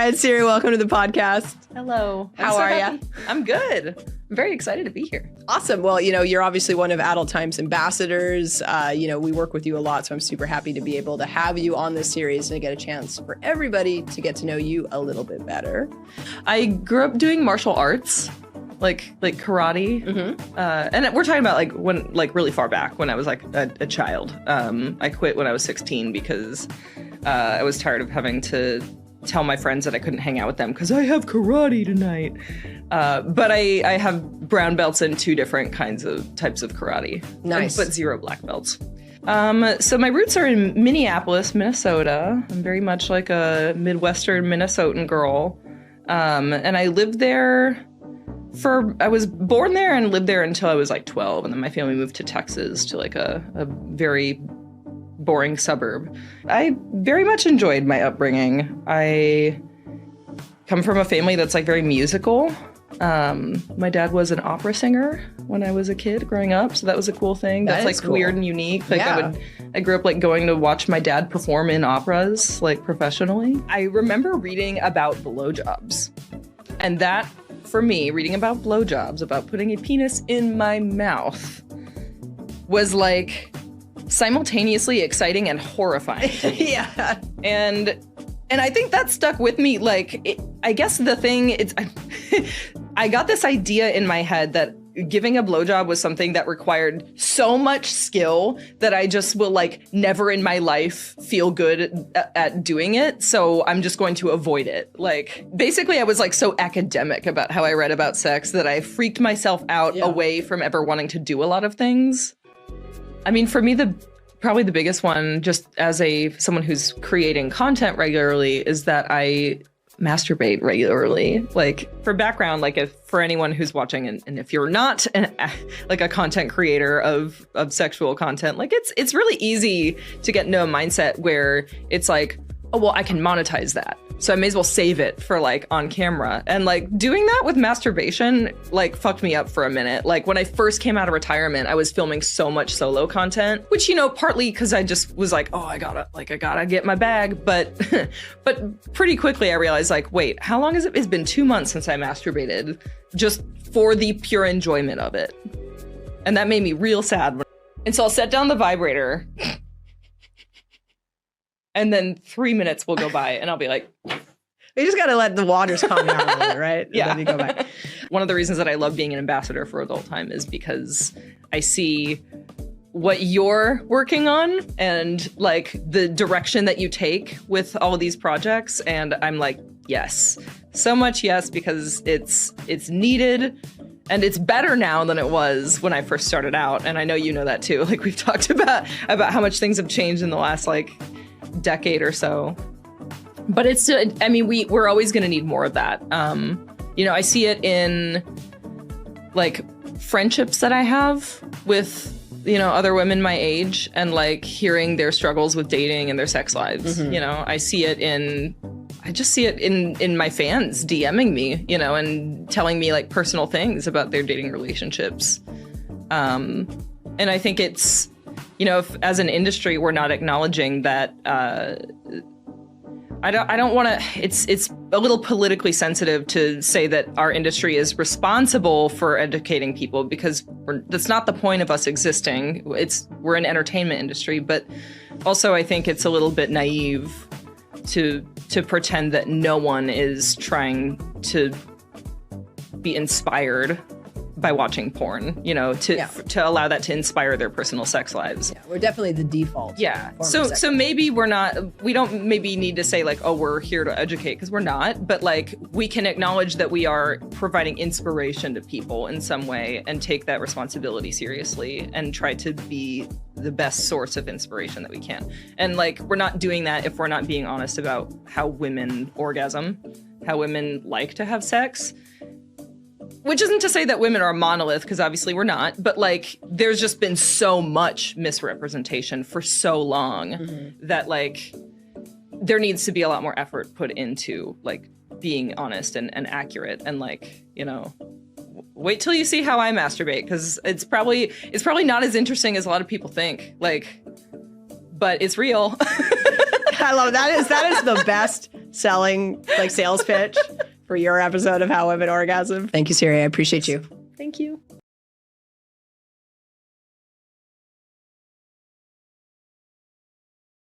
right, Siri, welcome to the podcast. Hello. How are you? I'm good. I'm very excited to be here. Awesome. Well, you're obviously one of Adult Time's ambassadors. We work with you a lot, so I'm super happy to be able to have you on this series and get a chance for everybody to get to know you a little bit better. I grew up doing martial arts, like karate. Mm-hmm. And we're talking about when really far back when I was like a child. I quit when I was 16 because I was tired of having to tell my friends that I couldn't hang out with them because I have karate tonight. But I have brown belts in 2 different types of karate. Nice. But 0 black belts. So my roots are in Minneapolis, Minnesota. I'm very much like a Midwestern Minnesotan girl. And I lived there I was born there and lived there until I was like 12. And then my family moved to Texas to like a very boring suburb. I very much enjoyed my upbringing. I come from a family that's like very musical. My dad was an opera singer when I was a kid growing up, so that was a cool thing. That's like cool. Weird and unique. Like I grew up like going to watch my dad perform in operas like professionally. I remember reading about blowjobs, and that for me, reading about blowjobs, about putting a penis in my mouth, was like simultaneously exciting and horrifying. Yeah. And I think that stuck with me. I guess the thing, I got this idea in my head that giving a blowjob was something that required so much skill that I just will never in my life feel good at doing it. So I'm just going to avoid it. Basically I was so academic about how I read about sex that I freaked myself out away from ever wanting to do a lot of things. I mean, for me, probably the biggest one, just as someone who's creating content regularly, is that I masturbate regularly. For background, for anyone who's watching, and if you're not a content creator of sexual content, it's really easy to get into a mindset where it's oh, well, I can monetize that, so I may as well save it for on camera. And doing that with masturbation fucked me up for a minute. When I first came out of retirement, I was filming so much solo content, which partly because I just was oh, I gotta get my bag. But pretty quickly I realized wait, how long has it? It's been 2 months since I masturbated, just for the pure enjoyment of it, and that made me real sad. And so I'll set down the vibrator. And then 3 minutes will go by and I'll be like, you just got to let the waters calm down a little bit, right? Yeah. And then you go back. One of the reasons that I love being an ambassador for Adult Time is because I see what you're working on and the direction that you take with all of these projects. And I'm yes, so much yes, because it's needed. And it's better now than it was when I first started out. And I know you know that too. We've talked about how much things have changed in the last decade or so, but it's still, I mean, we're always going to need more of that. I see it in friendships that I have with other women my age, and hearing their struggles with dating and their sex lives. Mm-hmm. I just see it in my fans DMing me, and telling me personal things about their dating relationships. And I think it's, if as an industry we're not acknowledging that, I don't want to. It's a little politically sensitive to say that our industry is responsible for educating people, because that's not the point of us existing. We're an entertainment industry, but also I think it's a little bit naive to pretend that no one is trying to be inspired by watching porn, to allow that to inspire their personal sex lives. Yeah, we're definitely the default. Yeah. So maybe we don't maybe need to say oh, we're here to educate, because we're not, but we can acknowledge that we are providing inspiration to people in some way and take that responsibility seriously and try to be the best source of inspiration that we can. And we're not doing that if we're not being honest about how women orgasm, how women like to have sex. Which isn't to say that women are a monolith, because obviously we're not, but there's just been so much misrepresentation for so long. Mm-hmm. that there needs to be a lot more effort put into being honest and accurate, and wait till you see how I masturbate, because it's probably not as interesting as a lot of people think, but it's real. I love that. That is the best selling, like sales pitch for your episode of How Women Orgasm. Thank you, Siri. I appreciate you. Thank you.